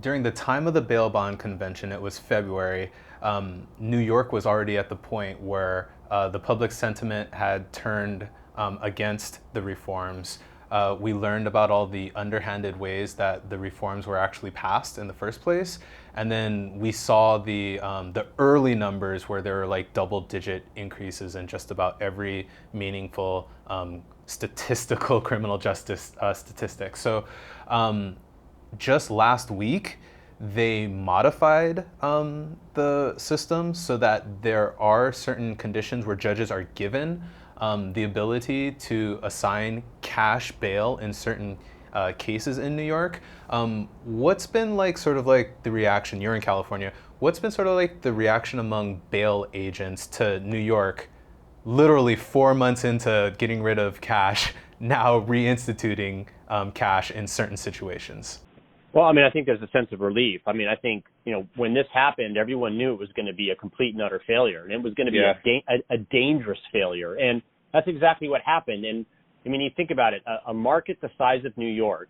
During the time of the bail bond convention, it was February, New York was already at the point where the public sentiment had turned against the reforms. We learned about all the underhanded ways that the reforms were actually passed in the first place. And then we saw the early numbers where there were like double-digit increases in just about every meaningful statistical criminal justice statistic. So just last week, they modified the system so that there are certain conditions where judges are given the ability to assign cash bail in certain cases in New York. What's been like sort of like the reaction? You're in California. What's been sort of like the reaction among bail agents to New York literally 4 months into getting rid of cash, now reinstituting cash in certain situations? Well, I mean, I think there's a sense of relief. I mean, I think, when this happened, everyone knew it was going to be a complete and utter failure, and it was going to be a dangerous failure. And that's exactly what happened. And I mean, you think about it, a market the size of New York,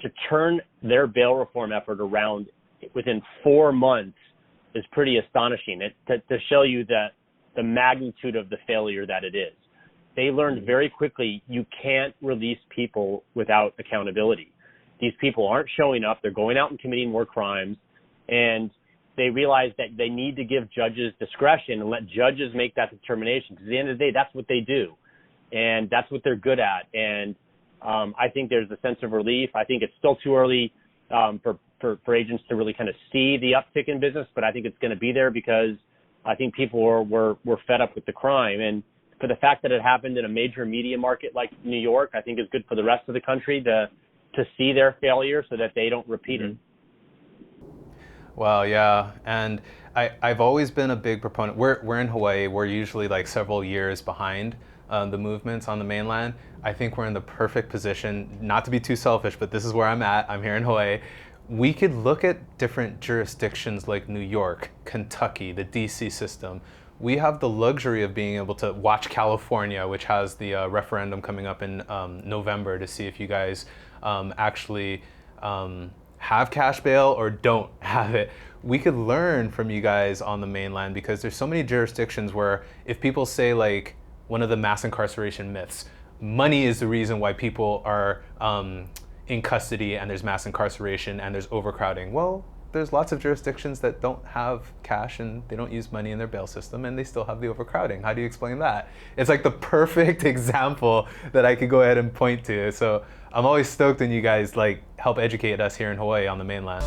to turn their bail reform effort around within 4 months is pretty astonishing. To show you the magnitude of the failure that it is. They learned very quickly you can't release people without accountability. These people aren't showing up. They're going out and committing more crimes. And they realize that they need to give judges discretion and let judges make that determination. Because at the end of the day, that's what they do. And that's what they're good at. And I think there's a sense of relief. I think it's still too early for agents to really kind of see the uptick in business. But I think it's going to be there because I think people were fed up with the crime. And for the fact that it happened in a major media market like New York, I think is good for the rest of the country to see their failure so that they don't repeat it. Well, yeah, and I've always been a big proponent. We're in Hawaii. We're usually like several years behind the movements on the mainland. I think we're in the perfect position, not to be too selfish, but this is where I'm at. I'm here in Hawaii. We could look at different jurisdictions like New York, Kentucky, the DC system. We have the luxury of being able to watch California, which has the referendum coming up in November, to see if you guys actually have cash bail or don't have it. We could learn from you guys on the mainland because there's so many jurisdictions where if people say like one of the mass incarceration myths, money is the reason why people are in custody and there's mass incarceration and there's overcrowding. Well, there's lots of jurisdictions that don't have cash and they don't use money in their bail system and they still have the overcrowding. How do you explain that? It's like the perfect example that I could go ahead and point to. So I'm always stoked when you guys like help educate us here in Hawaii on the mainland.